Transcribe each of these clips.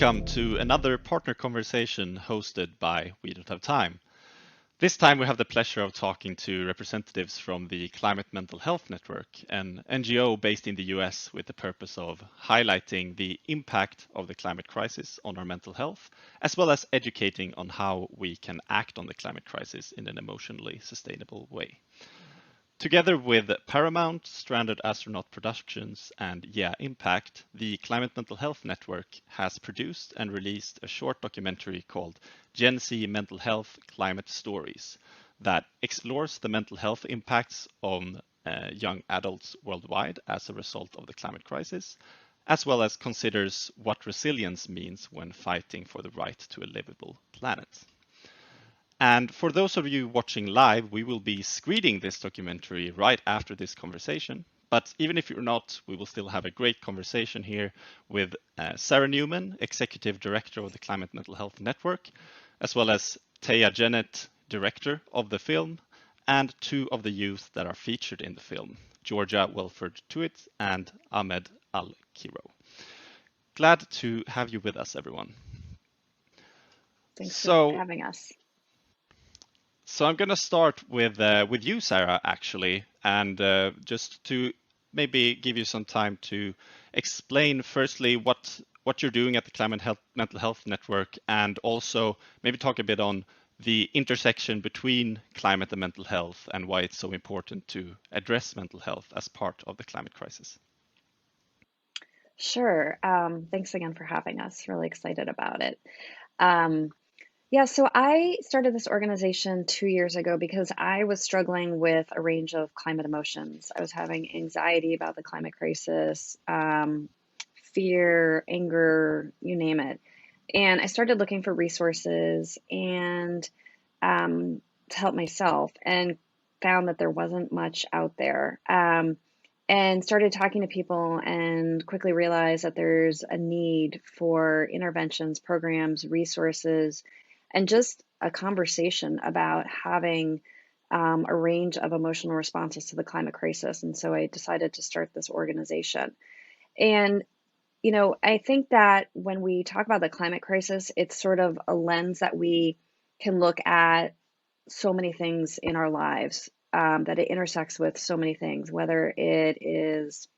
Welcome to another partner conversation hosted by We Don't Have Time. This time we have the pleasure of talking to representatives from the Climate Mental Health Network, an NGO based in the US with the purpose of highlighting the impact of the climate crisis on our mental health, as well as educating on how we can act on the climate crisis in an emotionally sustainable way. Together with Paramount, Stranded Astronaut Productions, and Yeah Impact, the Climate Mental Health Network has produced and released a short documentary called Gen Z Mental Health Climate Stories that explores the mental health impacts on young adults worldwide as a result of the climate crisis, as well as considers what resilience means when fighting for the right to a livable planet. And for those of you watching live, we will be screening this documentary right after this conversation. But even if you're not, we will still have a great conversation here with Sarah Newman, Executive Director of the Climate Mental Health Network, as well as Taya Jennett, Director of the film, and two of the youth that are featured in the film, Georgia Welford Tuit and Ahmed Al-Kiro. Glad to have you with us, everyone. Thanks for having us. So I'm going to start with you, Sarah, actually, and just to maybe give you some time to explain firstly what you're doing at the Mental Health Network, and also maybe talk a bit on the intersection between climate and mental health and why it's so important to address mental health as part of the climate crisis. Sure. Thanks again for having us. Really excited about it. Yeah, so I started this organization 2 years ago because I was struggling with a range of climate emotions. I was having anxiety about the climate crisis, fear, anger, you name it. And I started looking for resources and to help myself, and found that there wasn't much out there. And started talking to people and quickly realized that there's a need for interventions, programs, resources, and just a conversation about having a range of emotional responses to the climate crisis. And so I decided to start this organization. And, I think that when we talk about the climate crisis, it's sort of a lens that we can look at so many things in our lives, that it intersects with so many things, whether it is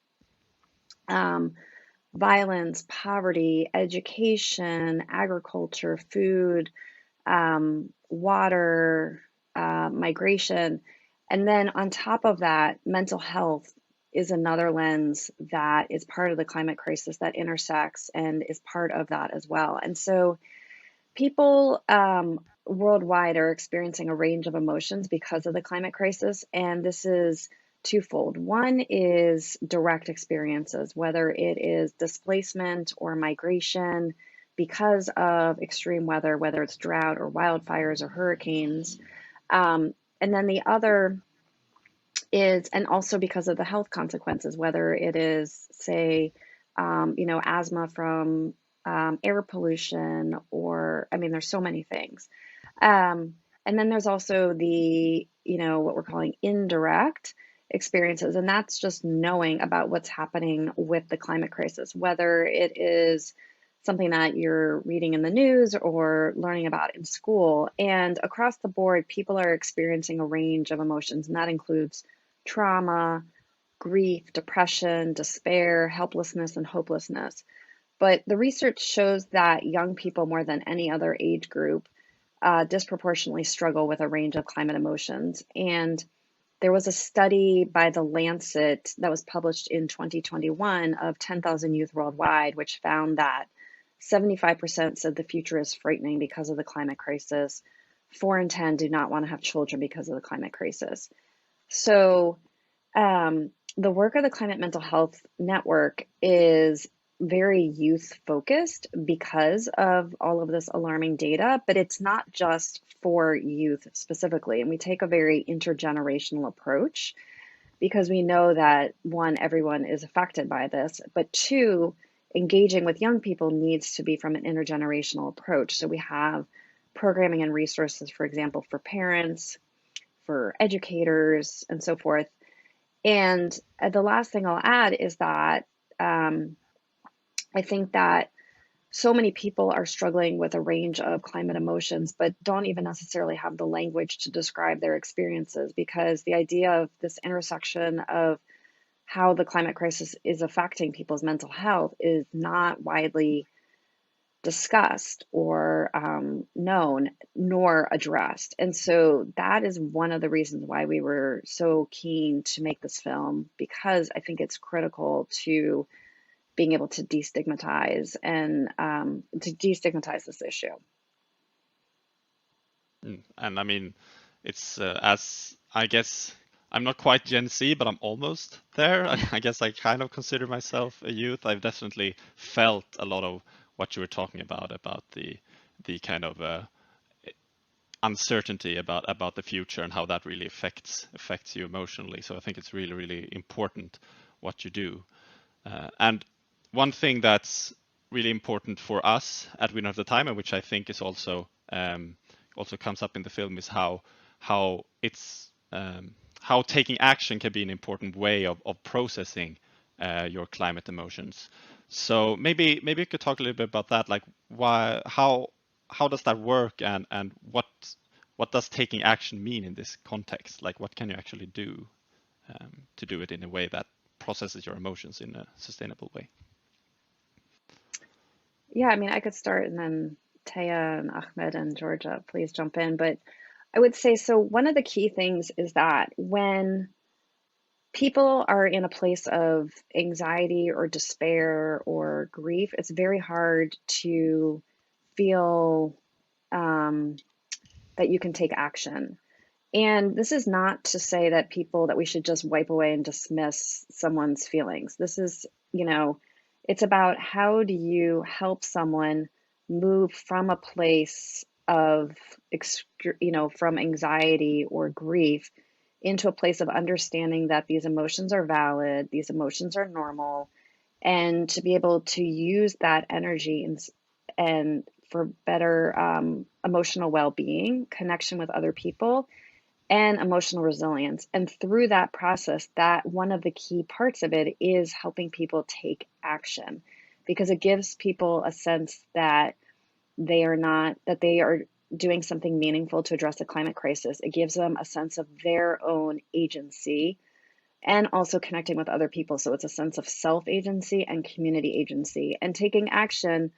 violence, poverty, education, agriculture, food, water, migration. And then on top of that, mental health is another lens that is part of the climate crisis that intersects and is part of that as well. And so people worldwide are experiencing a range of emotions because of the climate crisis, and this is twofold. One is direct experiences, whether it is displacement or migration because of extreme weather, whether it's drought or wildfires or hurricanes. And then the other is, and also because of the health consequences, whether it is, say, asthma from air pollution, or, there's so many things. And then there's also the, what we're calling indirect experiences, and that's just knowing about what's happening with the climate crisis, whether it is something that you're reading in the news or learning about in school. And across the board, people are experiencing a range of emotions, and that includes trauma, grief, depression, despair, helplessness, and hopelessness. But the research shows that young people, more than any other age group, disproportionately struggle with a range of climate emotions. And there was a study by The Lancet that was published in 2021 of 10,000 youth worldwide, which found that 75% said the future is frightening because of the climate crisis. 4 in 10 do not want to have children because of the climate crisis. So the work of the Climate Mental Health Network is very youth focused because of all of this alarming data, but it's not just for youth specifically. And we take a very intergenerational approach because we know that, one, everyone is affected by this, but two, engaging with young people needs to be from an intergenerational approach. So we have programming and resources, for example, for parents, for educators, and so forth. And the last thing I'll add is that I think that so many people are struggling with a range of climate emotions, but don't even necessarily have the language to describe their experiences, because the idea of this intersection of how the climate crisis is affecting people's mental health is not widely discussed or known nor addressed. And so that is one of the reasons why we were so keen to make this film, because I think it's critical to being able to destigmatize and to destigmatize this issue. And I mean, it's as I guess I'm not quite Gen Z, but I'm almost there. I guess I kind of consider myself a youth. I've definitely felt a lot of what you were talking about the kind of uncertainty about the future and how that really affects you emotionally. So I think it's really important what you do. And one thing that's really important for us at Winner of the Time, and which I think is also comes up in the film, is how it's how taking action can be an important way of processing your climate emotions. So maybe you could talk a little bit about that, like why how does that work, and what does taking action mean in this context? Like what can you actually do to do it in a way that processes your emotions in a sustainable way? Yeah, I mean, I could start and then Taya and Ahmed and Georgia, please jump in. But I would say so. One of the key things is that when people are in a place of anxiety or despair or grief, it's very hard to feel um, that you can take action. And this is not to say that we should just wipe away and dismiss someone's feelings. This is, it's about how do you help someone move from a place of, from anxiety or grief into a place of understanding that these emotions are valid, these emotions are normal, and to be able to use that energy and for better emotional well-being, connection with other people, and emotional resilience. And through that process, that one of the key parts of it is helping people take action, because it gives people a sense that they are doing something meaningful to address the climate crisis. It gives them a sense of their own agency and also connecting with other people. So it's a sense of self agency and community agency. And taking action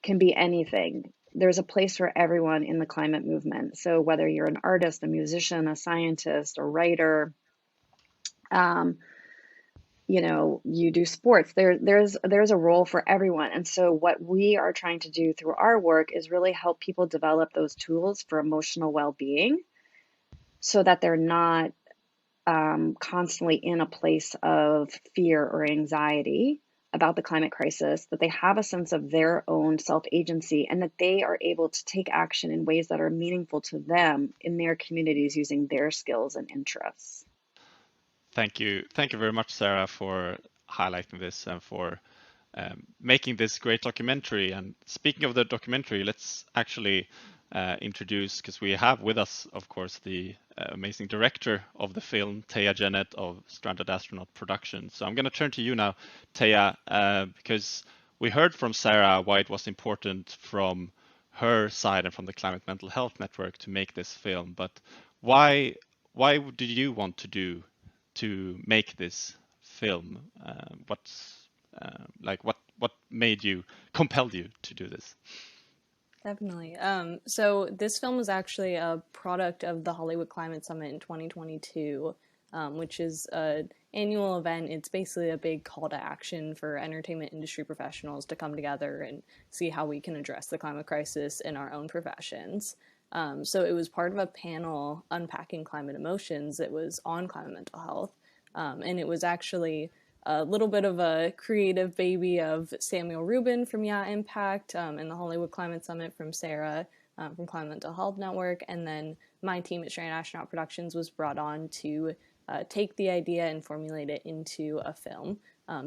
can be anything. There's a place for everyone in the climate movement. So whether you're an artist, a musician, a scientist, a writer, um, you do sports, there's a role for everyone. And so what we are trying to do through our work is really help people develop those tools for emotional well-being, so that they're not constantly in a place of fear or anxiety about the climate crisis, that they have a sense of their own self agency, and that they are able to take action in ways that are meaningful to them in their communities using their skills and interests. Thank you very much, Sarah, for highlighting this and for making this great documentary. And speaking of the documentary, let's actually introduce, because we have with us, of course, the amazing director of the film, Taya Janet of Stranded Astronaut Productions. So I'm going to turn to you now, Taya, because we heard from Sarah why it was important from her side and from the Climate Mental Health Network to make this film. But why did you want to make this film? What made you compelled you to do this? Definitely. So this film was actually a product of the Hollywood Climate Summit in 2022, which is an annual event. It's basically a big call to action for entertainment industry professionals to come together and see how we can address the climate crisis in our own professions. So it was part of a panel unpacking climate emotions. It was on climate mental health, and it was actually a little bit of a creative baby of Samuel Rubin from Yeah Impact, and the Hollywood Climate Summit from Sarah from Climate Mental Health Network, and then my team at Astronaut Productions was brought on to take the idea and formulate it into a film.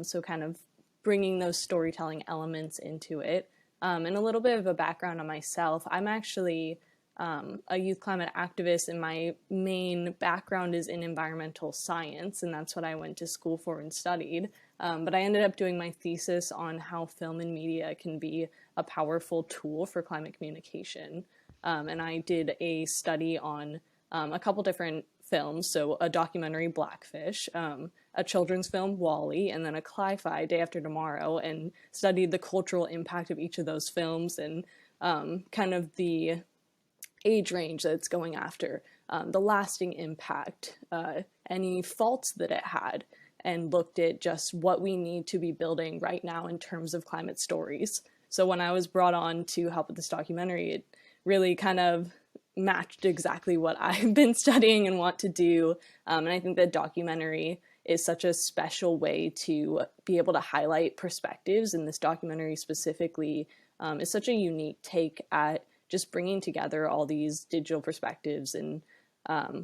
So kind of bringing those storytelling elements into it. And a little bit of a background on myself. I'm actually a youth climate activist, and my main background is in environmental science, and that's what I went to school for and studied. But I ended up doing my thesis on how film and media can be a powerful tool for climate communication. And I did a study on a couple different films, so a documentary, Blackfish, a children's film, Wall-E, and then a cli-fi, Day After Tomorrow, and studied the cultural impact of each of those films and kind of the age range that it's going after, the lasting impact, any faults that it had, and looked at just what we need to be building right now in terms of climate stories. So when I was brought on to help with this documentary, it really kind of matched exactly what I've been studying and want to do. And I think that documentary is such a special way to be able to highlight perspectives, and this documentary specifically is such a unique take at just bringing together all these digital perspectives. And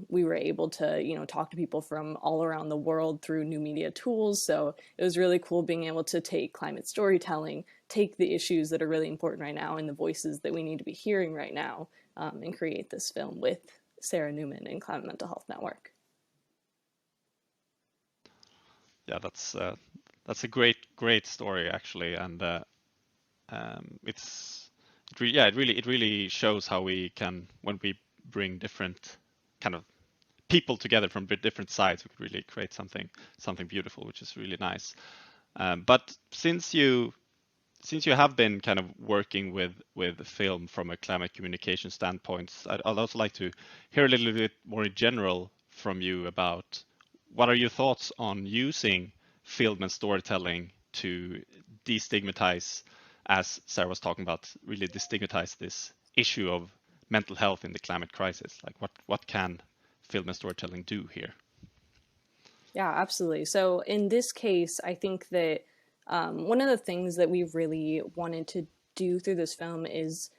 we were able to, talk to people from all around the world through new media tools. So it was really cool being able to take climate storytelling, take the issues that are really important right now and the voices that we need to be hearing right now, and create this film with Sarah Newman and Climate Mental Health Network. Yeah, that's a great story actually, and it really shows how we can, when we bring different kind of people together from different sides, we could really create something beautiful, which is really nice. But since you have been kind of working with film from a climate communication standpoint, I'd also like to hear a little bit more in general from you about what are your thoughts on using film and storytelling to destigmatize, as Sarah was talking about, really destigmatize this issue of mental health in the climate crisis. Like what can film and storytelling do here? Yeah, absolutely. So in this case, I think that one of the things that we really wanted to do through this film is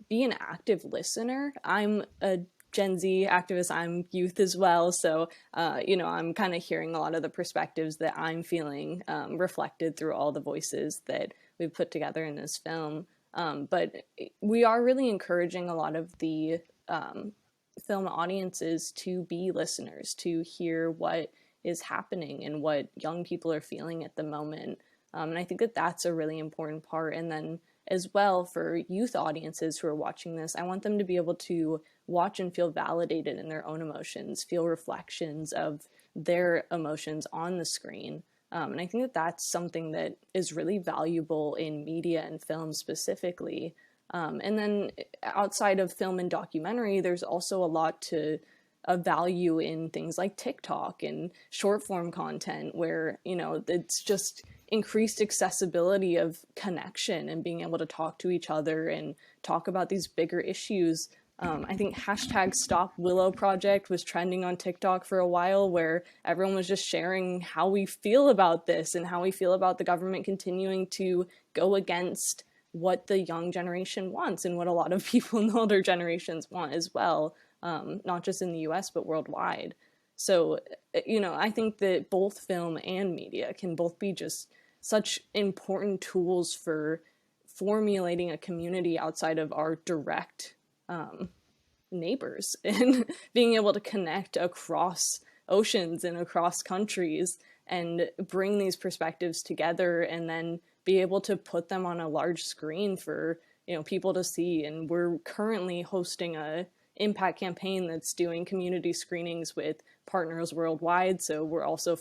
be an active listener. I'm a Gen Z activist, I'm youth as well. So, I'm kind of hearing a lot of the perspectives that I'm feeling reflected through all the voices that we've put together in this film. But we are really encouraging a lot of the film audiences to be listeners, to hear what is happening and what young people are feeling at the moment. And I think that that's a really important part. And then as well, for youth audiences who are watching this, I want them to be able to watch and feel validated in their own emotions, feel reflections of their emotions on the screen. And I think that that's something that is really valuable in media and film specifically. And then outside of film and documentary, there's also a lot of value in things like TikTok and short form content where, it's just increased accessibility of connection and being able to talk to each other and talk about these bigger issues. I think hashtag Stop Willow Project was trending on TikTok for a while, where everyone was just sharing how we feel about this and how we feel about the government continuing to go against what the young generation wants and what a lot of people in the older generations want as well, not just in the US, but worldwide. So, I think that both film and media can both be just such important tools for formulating a community outside of our direct neighbors and being able to connect across oceans and across countries and bring these perspectives together and then be able to put them on a large screen for people to see. And we're currently hosting a impact campaign that's doing community screenings with partners worldwide. So we're also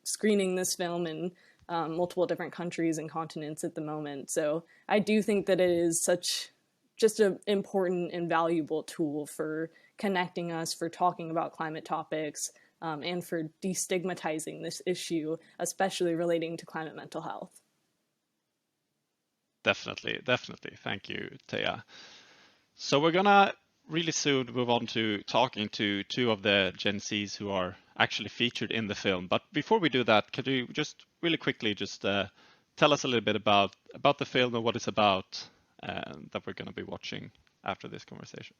screening this film in multiple different countries and continents at the moment. So I do think that it is such just an important and valuable tool for connecting us, for talking about climate topics, and for destigmatizing this issue, especially relating to climate mental health. Definitely. Thank you, Thea. So we're gonna really soon move on to talking to two of the Gen Zs who are actually featured in the film. But before we do that, could you just really quickly just tell us a little bit about the film and what it's about that we're going to be watching after this conversation?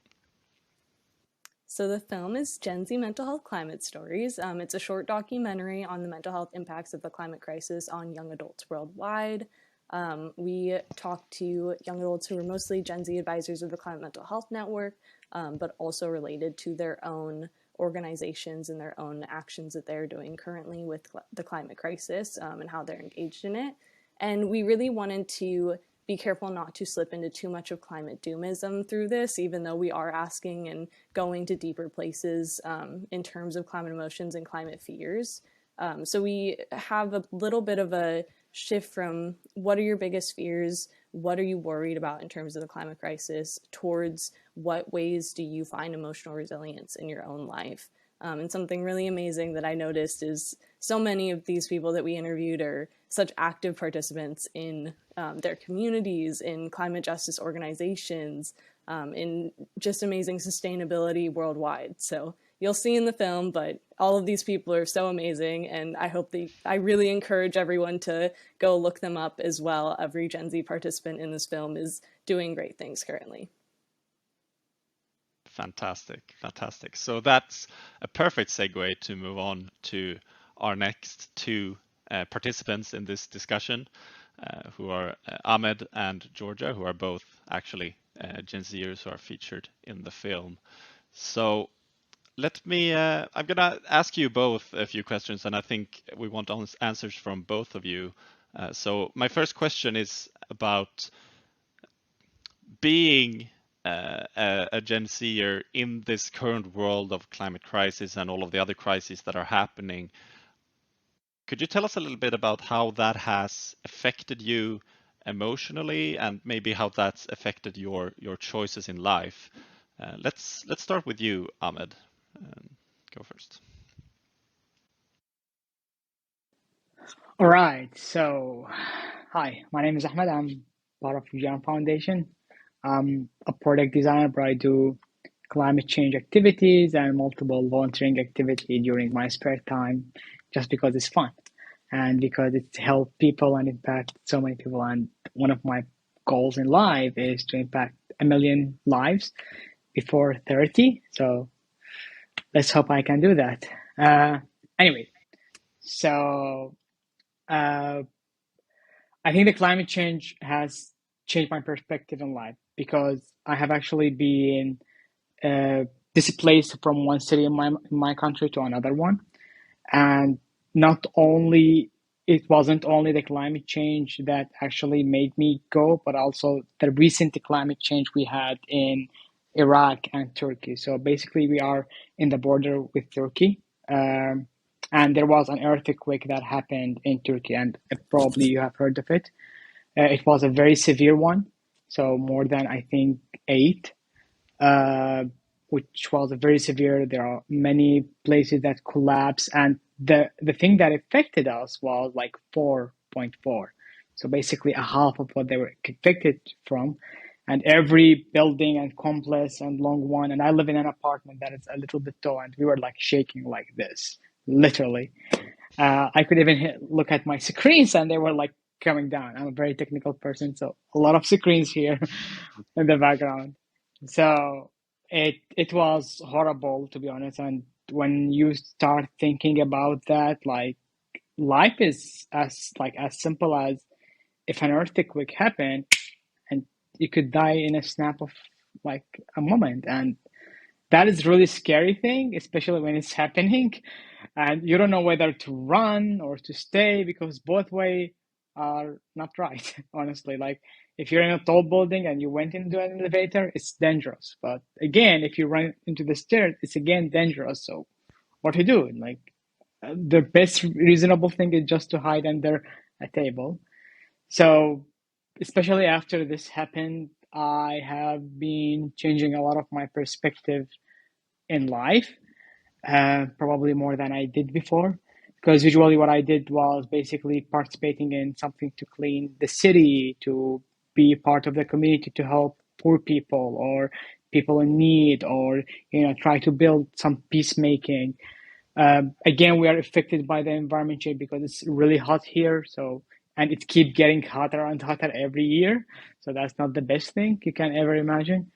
So the film is Gen Z Mental Health Climate Stories. It's a short documentary on the mental health impacts of the climate crisis on young adults worldwide. We talked to young adults who were mostly Gen Z advisors of the Climate Mental Health Network, but also related to their own organizations and their own actions that they're doing currently with the climate crisis, and how they're engaged in it. And we really wanted to be careful not to slip into too much of climate doomism through this, even though we are asking and going to deeper places in terms of climate emotions and climate fears. So we have a little bit of a shift from what are your biggest fears, what are you worried about in terms of the climate crisis, towards what ways do you find emotional resilience in your own life. And something really amazing that I noticed is so many of these people that we interviewed are such active participants in their communities, in climate justice organizations, in just amazing sustainability worldwide. So you'll see in the film, but all of these people are so amazing, and I really encourage everyone to go look them up as well. Every Gen Z participant in this film is doing great things currently. Fantastic, fantastic. So that's a perfect segue to move on to our next two participants in this discussion, who are Ahmed and Georgia, who are both actually Gen Zers who are featured in the film. So I'm gonna ask you both a few questions, and I think we want answers from both of you. So my first question is about being a Gen Zer in this current world of climate crisis and all of the other crises that are happening. Could you tell us a little bit about how that has affected you emotionally, and maybe how that's affected your choices in life? Let's start with you, Ahmed. Go first. All right. So, hi, my name is Ahmad. I'm part of Gen Foundation. I'm a product designer, but I do climate change activities and multiple volunteering activity during my spare time, just because it's fun and because it's helped people and impact so many people. And one of my goals in life is to impact 1 million lives before 30. So let's hope I can do that. Anyway, so. Uh, I think the climate change has changed my perspective in life because I have actually been displaced from one city in my country to another one, and not only it wasn't only the climate change that actually made me go, but also the recent climate change we had in Iraq and Turkey. So basically, we are in the border with Turkey. And there was an earthquake that happened in Turkey, and probably you have heard of it. It was a very severe one, so more than I think 8, uh, which was a very severe. There are many places that collapsed, and the thing that affected us was like 4.4. So basically a half of what they were affected from, and every building and complex and long one. And I live in an apartment that is a little bit tall, and we were like shaking like this, literally. I could even look at my screens, and they were like coming down. I'm a very technical person, so a lot of screens here in the background. So it was horrible, to be honest. And when you start thinking about that, like life is as simple as if an earthquake happened and you could die in a snap of like a moment. And that is really scary thing, especially when it's happening and you don't know whether to run or to stay, because both way are not right. Honestly, like if you're in a tall building and you went into an elevator, it's dangerous. But again, if you run into the stairs, it's again dangerous. So what to do? Like the best reasonable thing is just to hide under a table. So especially after this happened, I have been changing a lot of my perspective in life, probably more than I did before. Because usually what I did was basically participating in something to clean the city, to be part of the community, to help poor people or people in need, or try to build some peacemaking. Again, we are affected by the environment change because it's really hot here. So and it keeps getting hotter and hotter every year. So that's not the best thing you can ever imagine.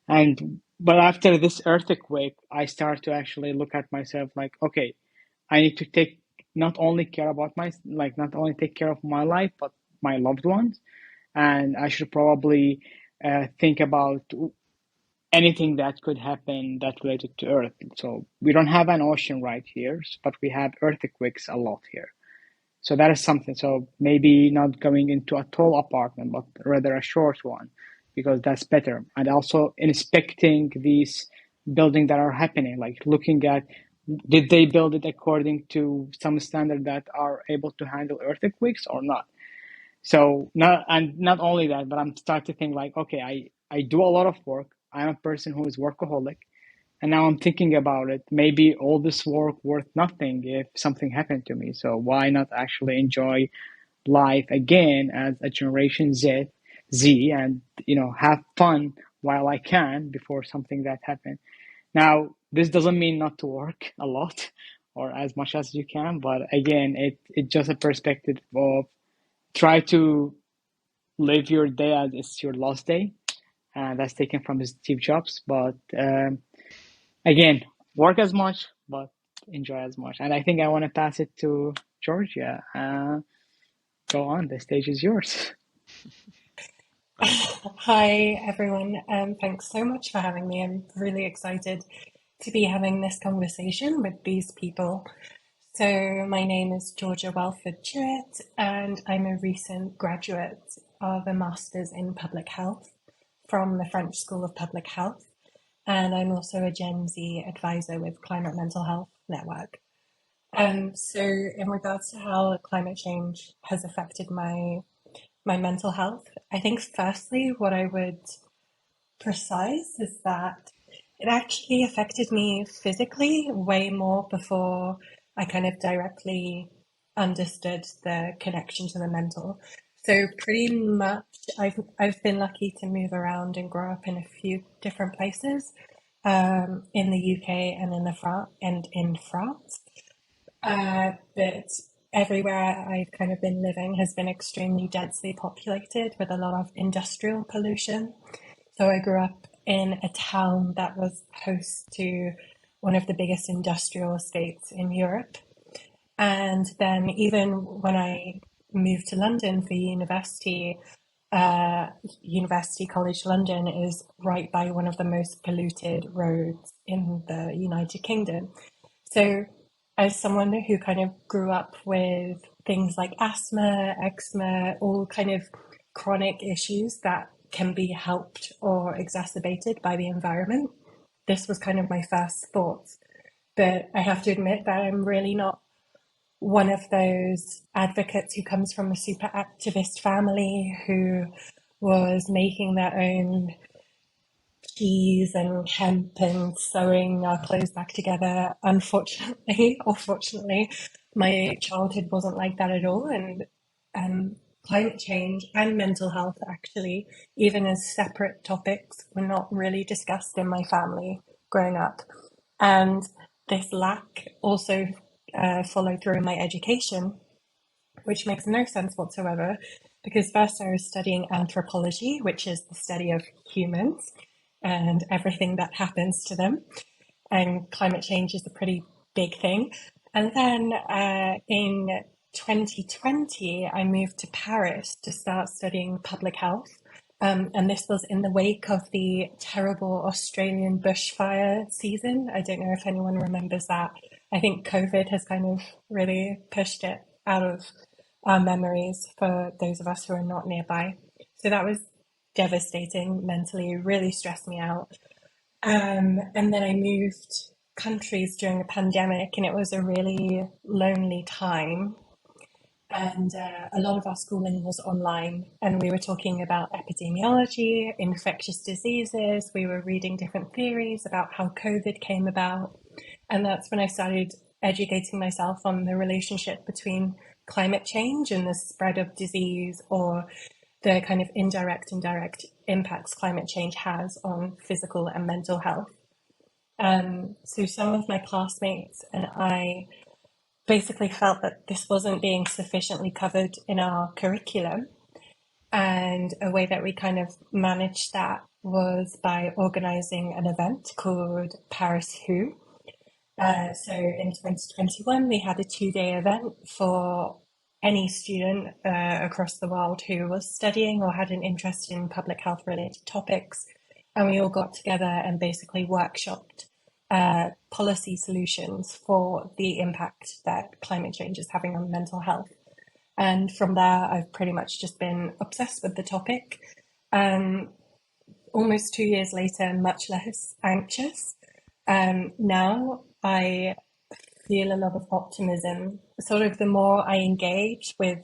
And but after this earthquake, I start to actually look at myself like, okay, I need to take not only care about not only take care of my life, but my loved ones, and I should probably think about anything that could happen that related to Earth. So we don't have an ocean right here, but we have earthquakes a lot here. So that is something. So maybe not going into a tall apartment, but rather a short one, because that's better. And also inspecting these buildings that are happening, like looking at, did they build it according to some standard that are able to handle earthquakes or not? So not only that, but I'm starting to think like, okay, I do a lot of work. I'm a person who is workaholic, and now I'm thinking about it. Maybe all this work worth nothing if something happened to me. So why not actually enjoy life again as a Generation Z, and have fun while I can before something that happened. Now, this doesn't mean not to work a lot or as much as you can, but again, it's just a perspective of try to live your day as it's your last day. That's taken from Steve Jobs. But again, work as much, but enjoy as much. And I think I want to pass it to Georgia. Go on, the stage is yours. Hi, everyone. Thanks so much for having me. I'm really excited to be having this conversation with these people. So, my name is Georgia Welford Jewett, and I'm a recent graduate of a Master's in Public Health from the French School of Public Health. And I'm also a Gen Z advisor with Climate Mental Health Network. So, in regards to how climate change has affected my mental health, I think firstly what I would precise is that it actually affected me physically way more before I kind of directly understood the connection to the mental. So pretty much I've been lucky to move around and grow up in a few different places in the UK and in France. But everywhere I've kind of been living has been extremely densely populated with a lot of industrial pollution. So I grew up in a town that was host to one of the biggest industrial estates in Europe. And then even when I moved to London for university, University College London is right by one of the most polluted roads in the United Kingdom. So as someone who kind of grew up with things like asthma, eczema, all kind of chronic issues that can be helped or exacerbated by the environment, this was kind of my first thoughts. But I have to admit that I'm really not one of those advocates who comes from a super activist family who was making their own cheese and hemp and sewing our clothes back together. Unfortunately, or fortunately, my childhood wasn't like that at all. And climate change and mental health, actually, even as separate topics, were not really discussed in my family growing up. And this lack also followed through in my education, which makes no sense whatsoever, because first I was studying anthropology, which is the study of humans and everything that happens to them. And climate change is a pretty big thing. And then in 2020, I moved to Paris to start studying public health. And this was in the wake of the terrible Australian bushfire season. I don't know if anyone remembers that. I think COVID has kind of really pushed it out of our memories for those of us who are not nearby. So that was devastating mentally, really stressed me out. And then I moved countries during the pandemic, and it was a really lonely time. And a lot of our schooling was online, and we were talking about epidemiology, infectious diseases. We were reading different theories about how COVID came about. And that's when I started educating myself on the relationship between climate change and the spread of disease, or the kind of indirect and direct impacts climate change has on physical and mental health. So some of my classmates and I basically felt that this wasn't being sufficiently covered in our curriculum. And a way that we kind of managed that was by organizing an event called Paris Who. So in 2021, we had a 2-day event for any student across the world who was studying or had an interest in public health related topics. And we all got together and basically workshopped policy solutions for the impact that climate change is having on mental health. And from there, I've pretty much just been obsessed with the topic. Almost 2 years later, much less anxious. Now I feel a lot of optimism. Sort of the more I engage with,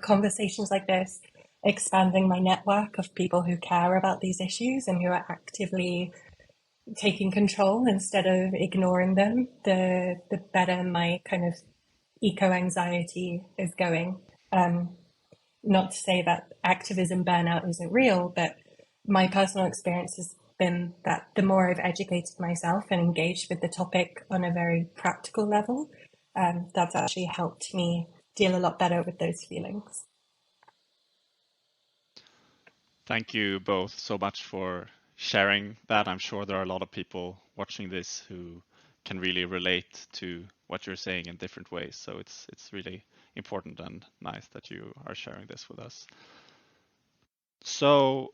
conversations like this, expanding my network of people who care about these issues and who are actively taking control instead of ignoring them, the better my kind of eco-anxiety is going. Not to say that activism burnout isn't real, but my personal experience has been that the more I've educated myself and engaged with the topic on a very practical level, that's actually helped me deal a lot better with those feelings. Thank you both so much for sharing that. I'm sure there are a lot of people watching this who can really relate to what you're saying in different ways. So it's really important and nice that you are sharing this with us. So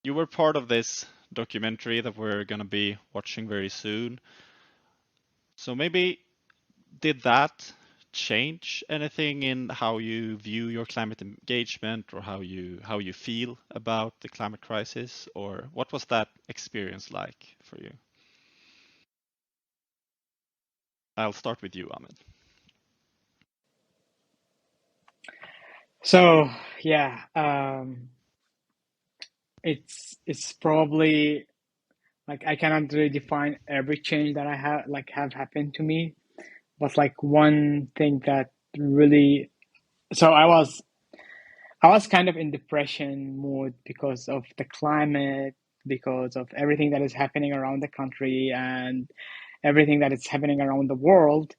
you were part of this documentary that we're going to be watching very soon. So maybe did that change anything in how you view your climate engagement or how you feel about the climate crisis, or what was that experience like for you? I'll start with you, Ahmed. So yeah, it's probably like I cannot really define every change that I have happened to me, but like one thing that really, so I was kind of in depression mood because of the climate, because of everything that is happening around the country and everything that is happening around the world,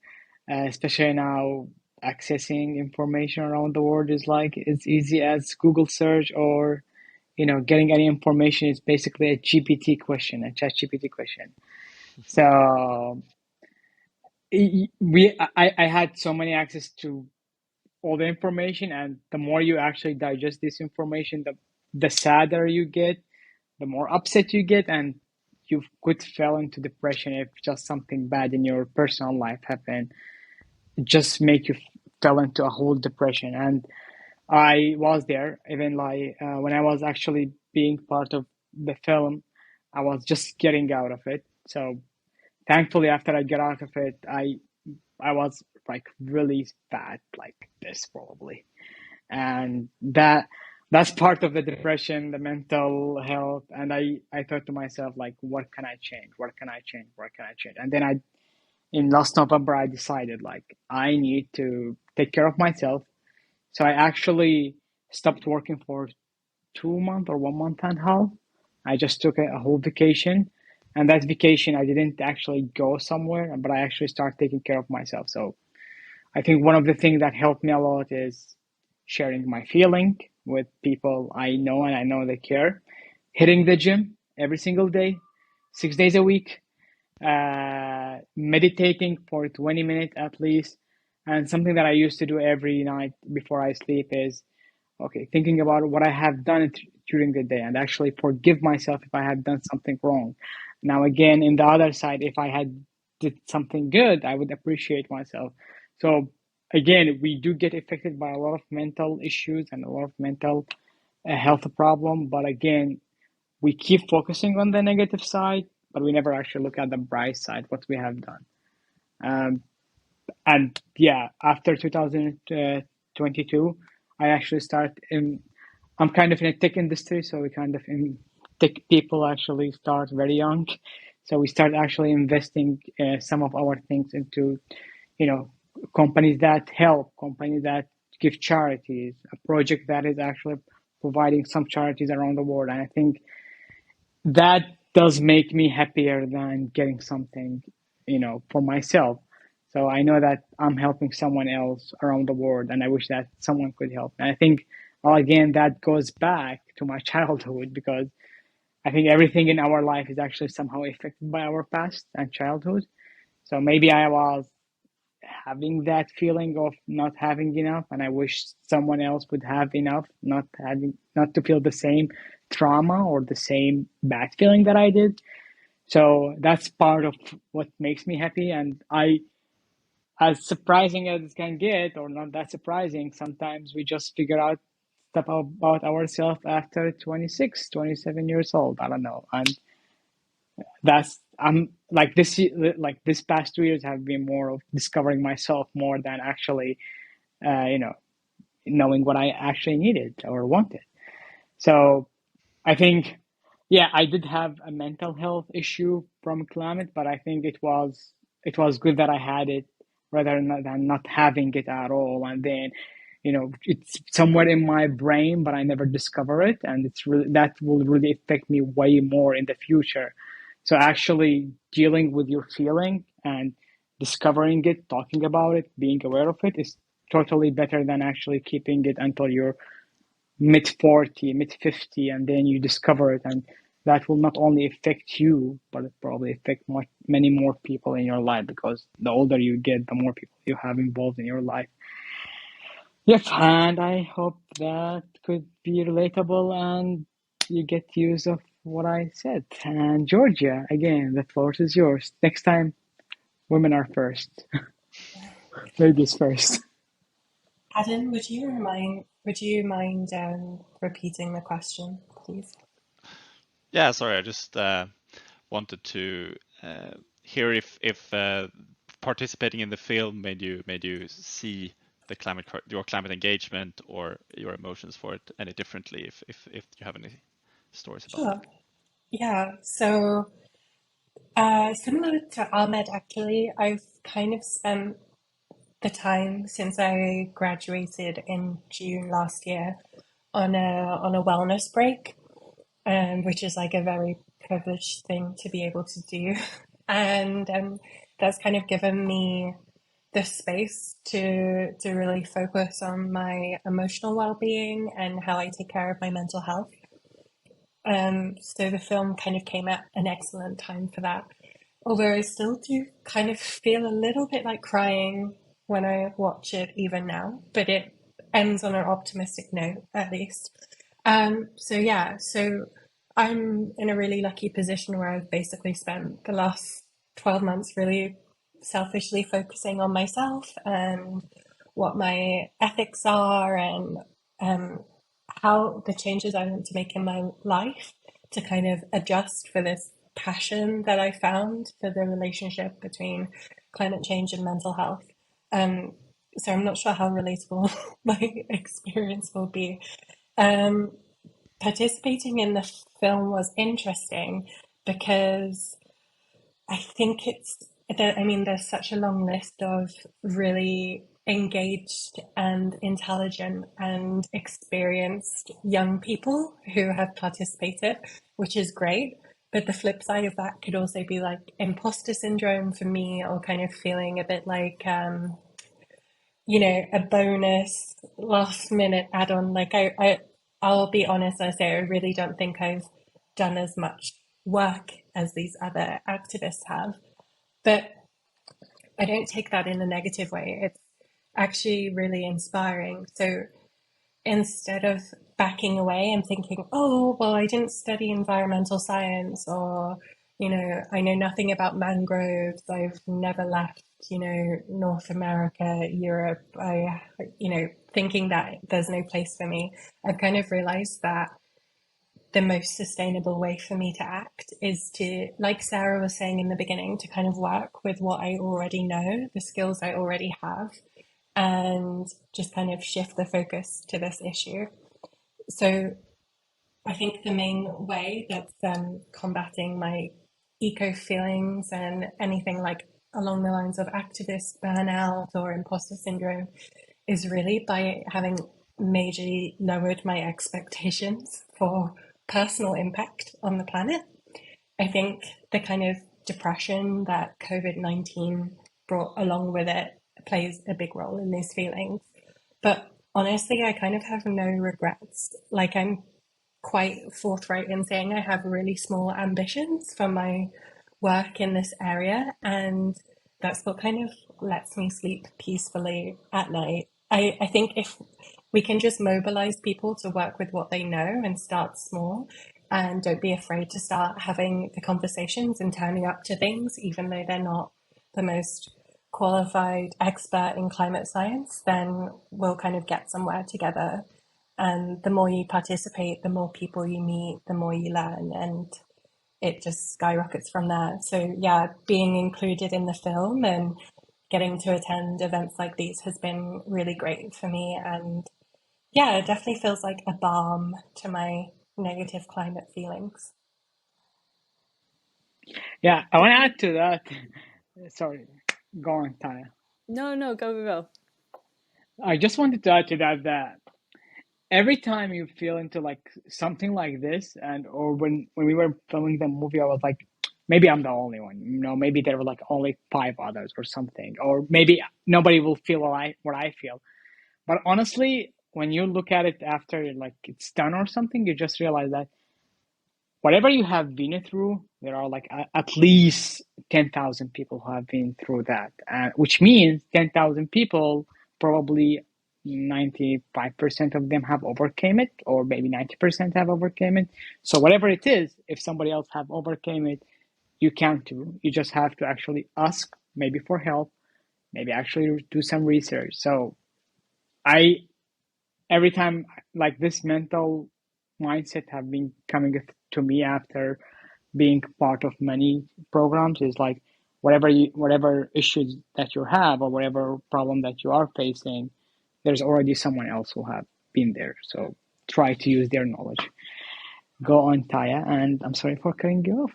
especially now accessing information around the world is like as easy as Google search or getting any information is basically a GPT question, a chat GPT question. So I had so many access to all the information, and the more you actually digest this information, the sadder you get, the more upset you get, and you could fall into depression if just something bad in your personal life happened. Just make you fell into a whole depression. And I was there, even like when I was actually being part of the film, I was just getting out of it. So thankfully, after I got out of it, I was like really bad, like this probably, and that's part of the depression, the mental health. And I thought to myself like, what can I change? What can I change? What can I change? And then in last November, I decided like I need to take care of myself. So I actually stopped working for 2 months or 1 month and a half. I just took a whole vacation. And that vacation, I didn't actually go somewhere, but I actually started taking care of myself. So I think one of the things that helped me a lot is sharing my feeling with people I know and I know they care. Hitting the gym every single day, 6 days a week, meditating for 20 minutes at least. And something that I used to do every night before I sleep is okay, thinking about what I have done during the day and actually forgive myself if I had done something wrong. Now, again, in the other side, if I had did something good, I would appreciate myself. So again, we do get affected by a lot of mental issues and a lot of mental health problem. But again, we keep focusing on the negative side, but we never actually look at the bright side, what we have done. Um, and yeah, after 2022, I actually start in, I'm kind of in a tech industry, so we kind of in tech people actually start very young. So we start actually investing some of our things into, you know, companies that help, companies that give charities, a project that is actually providing some charities around the world. And I think that does make me happier than getting something, for myself. So I know that I'm helping someone else around the world, and I wish that someone could help. And I think, well, again, that goes back to my childhood because I think everything in our life is actually somehow affected by our past and childhood. So maybe I was having that feeling of not having enough, and I wish someone else would have enough, not to feel the same trauma or the same bad feeling that I did. So that's part of what makes me happy. And as surprising as it can get, or not that surprising, sometimes we just figure out stuff about ourselves after 26, 27 years old. I don't know. And that's I'm like this past 2 years have been more of discovering myself more than actually you know knowing what I actually needed or wanted. So I think, yeah, I did have a mental health issue from climate, but I think it was good that I had it rather than not having it at all. And then, it's somewhere in my brain, but I never discover it, and it's really that will really affect me way more in the future. So actually dealing with your feeling and discovering it, talking about it, being aware of it is totally better than actually keeping it until you're mid 40, mid 50, and then you discover it. And that will not only affect you, but it probably affect many more people in your life, because the older you get, the more people you have involved in your life. Yep, and I hope that could be relatable and you get use of what I said. And Georgia, again, the floor is yours. Next time, women are first. Ladies first. Adam, would you mind repeating the question, please? Yeah, sorry, I just wanted to hear if participating in the film made you see your climate engagement or your emotions for it any differently. If you have any stories about Sure. that. Yeah. So similar to Ahmed, actually, I've kind of spent the time since I graduated in June last year on a wellness break, which is like a very privileged thing to be able to do, and that's kind of given me the space to really focus on my emotional well-being and how I take care of my mental health. So the film kind of came at an excellent time for that. Although I still do kind of feel a little bit like crying when I watch it even now, but it ends on an optimistic note at least. So yeah, so I'm in a really lucky position where I've basically spent the last 12 months really selfishly focusing on myself and what my ethics are, and um, how the changes I want to make in my life to kind of adjust for this passion that I found for the relationship between climate change and mental health. Um, so I'm not sure how relatable my experience will be. Um, Participating in the film was interesting because I think there's such a long list of really engaged and intelligent and experienced young people who have participated, which is great. But the flip side of that could also be like imposter syndrome for me, or kind of feeling a bit like, a bonus last minute add on. Like I'll be honest, I say I really don't think I've done as much work as these other activists have. But I don't take that in a negative way. It's actually really inspiring. So instead of backing away and thinking, oh, well, I didn't study environmental science, or, I know nothing about mangroves, I've never left, North America, Europe, thinking that there's no place for me, I've kind of realized that the most sustainable way for me to act is to, like Sarah was saying in the beginning, to kind of work with what I already know, the skills I already have, and just kind of shift the focus to this issue. So I think the main way that's combating my eco feelings and anything like along the lines of activist burnout or imposter syndrome is really by having majorly lowered my expectations for personal impact on the planet. I think the kind of depression that COVID-19 brought along with it plays a big role in these feelings. But honestly, I kind of have no regrets. Like, I'm quite forthright in saying I have really small ambitions for my work in this area. And that's what kind of lets me sleep peacefully at night. I think if we can just mobilize people to work with what they know and start small, and don't be afraid to start having the conversations and turning up to things, even though they're not the most qualified expert in climate science, then we'll kind of get somewhere together. And the more you participate, the more people you meet, the more you learn, and it just skyrockets from there. So yeah, being included in the film and getting to attend events like these has been really great for me. And yeah, it definitely feels like a balm to my negative climate feelings. Yeah, I want to add to that. Sorry, go on, Taya. No, no, go. I just wanted to add to that every time you feel into like something like this, and or when we were filming the movie, I was like, maybe I'm the only one. Maybe there were like only 5 others or something, or maybe nobody will feel what I feel. But honestly, when you look at it after like it's done or something, you just realize that whatever you have been through, there are like at least 10,000 people who have been through that, which means 10,000 people, probably 95% of them have overcame it, or maybe 90% have overcame it. So whatever it is, if somebody else have overcame it, you can too. You just have to actually ask maybe for help, maybe actually do some research. So I every time like this mental mindset have been coming to me after being part of many programs is like whatever issues that you have or whatever problem that you are facing, there's already someone else who have been there. So try to use their knowledge. Go on, Taya, and I'm sorry for cutting you off.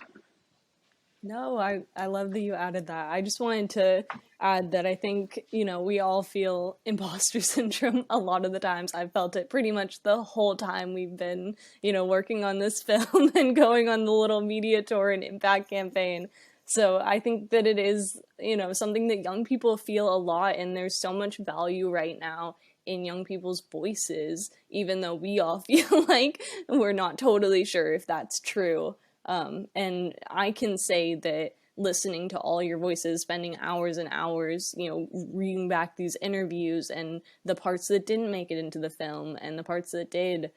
No, I love that you added that. I just wanted to add that I think, we all feel imposter syndrome a lot of the times. I've felt it pretty much the whole time we've been, working on this film and going on the little media tour and impact campaign. So I think that it is, something that young people feel a lot, and there's so much value right now in young people's voices, even though we all feel like we're not totally sure if that's true. And I can say that listening to all your voices, spending hours and hours, reading back these interviews and the parts that didn't make it into the film and the parts that did,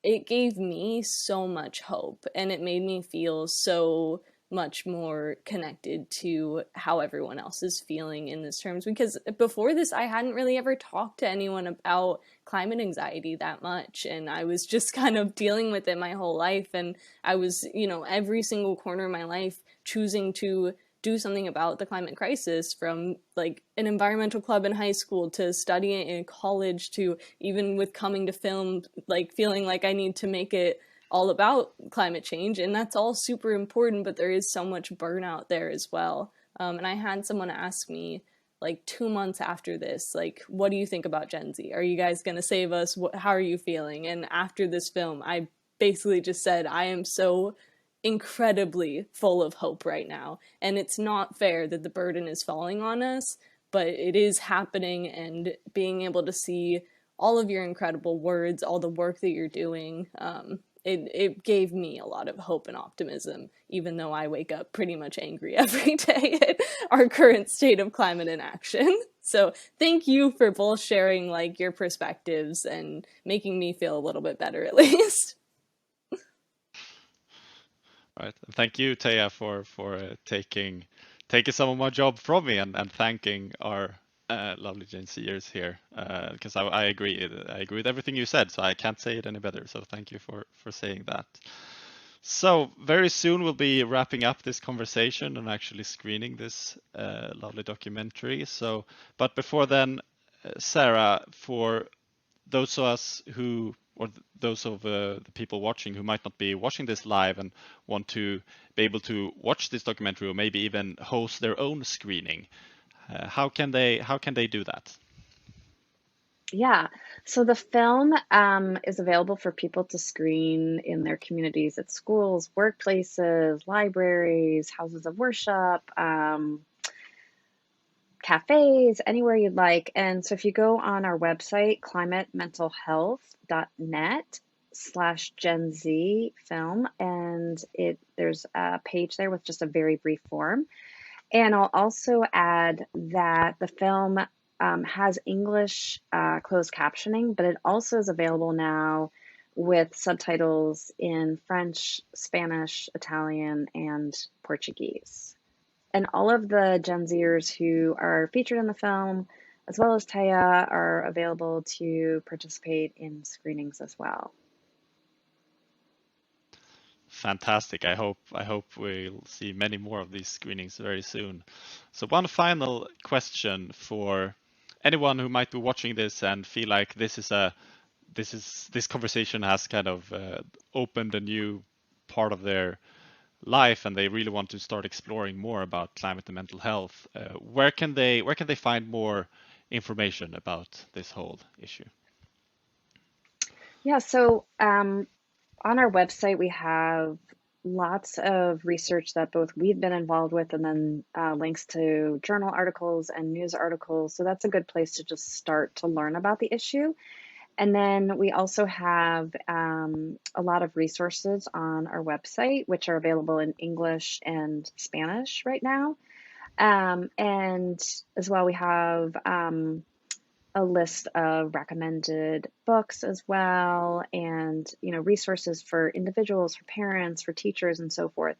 it gave me so much hope, and it made me feel so much more connected to how everyone else is feeling in this terms, because before this I hadn't really ever talked to anyone about climate anxiety that much, and I was just kind of dealing with it my whole life, and I was, every single corner of my life choosing to do something about the climate crisis, from like an environmental club in high school to studying in college to even with coming to film, like feeling like I need to make it all about climate change. And that's all super important, but there is so much burnout there as well. And I had someone ask me like 2 months after this, like, what do you think about Gen Z? Are you guys going to save us? How are you feeling? And after this film, I basically just said, I am so incredibly full of hope right now. And it's not fair that the burden is falling on us, but it is happening, and being able to see all of your incredible words, all the work that you're doing, it gave me a lot of hope and optimism, even though I wake up pretty much angry every day at our current state of climate inaction. So thank you for both sharing like your perspectives and making me feel a little bit better, at least. All right. And thank you, Taya, for taking some of my job from me, and thanking our lovely Gen Zers here, because I agree with everything you said, so I can't say it any better. So thank you for saying that. So very soon we'll be wrapping up this conversation and actually screening this lovely documentary. So, but before then, Sarah, for those of us who, or those of the people watching who might not be watching this live and want to be able to watch this documentary, or maybe even host their own screening, how can they do that? Yeah, so the film is available for people to screen in their communities at schools, workplaces, libraries, houses of worship, cafes, anywhere you'd like. And so if you go on our website, climatementalhealth.net/Gen Z film, and there's a page there with just a very brief form. And I'll also add that the film has English closed captioning, but it also is available now with subtitles in French, Spanish, Italian, and Portuguese. And all of the Gen Zers who are featured in the film, as well as Taya, are available to participate in screenings as well. Fantastic. I hope we'll see many more of these screenings very soon. So one final question for anyone who might be watching this and feel like this conversation has kind of opened a new part of their life and they really want to start exploring more about climate and mental health. Where can they find more information about this whole issue? Yeah, so on our website, we have lots of research that both we've been involved with and then links to journal articles and news articles. So that's a good place to just start to learn about the issue. And then we also have a lot of resources on our website, which are available in English and Spanish right now. And as well, we have a list of recommended books as well, and resources for individuals, for parents, for teachers, and so forth.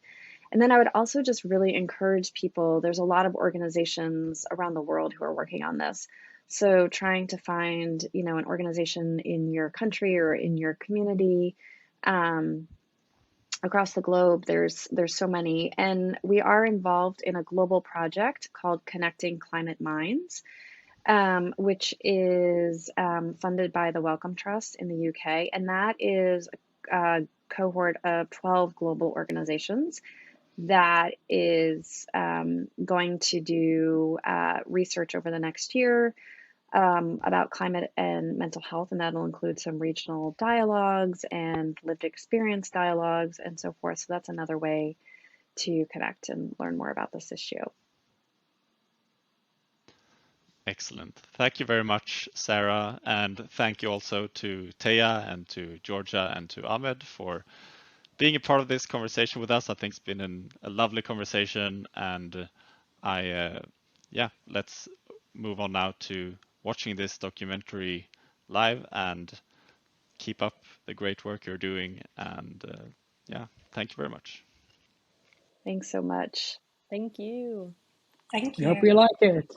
And then I would also just really encourage people. There's a lot of organizations around the world who are working on this. So trying to find, an organization in your country or in your community, across the globe, there's so many. And we are involved in a global project called Connecting Climate Minds, which is funded by the Wellcome Trust in the UK. And that is a cohort of 12 global organizations that is going to do research over the next year about climate and mental health, and that'll include some regional dialogues and lived experience dialogues and so forth. So that's another way to connect and learn more about this issue. Excellent. Thank you very much, Sarah, and thank you also to Taya and to Georgia and to Ahmed for being a part of this conversation with us. I think it's been a lovely conversation, and let's move on now to watching this documentary live and keep up the great work you're doing. And thank you very much. Thanks so much. Thank you. Thank We hope you. you like it.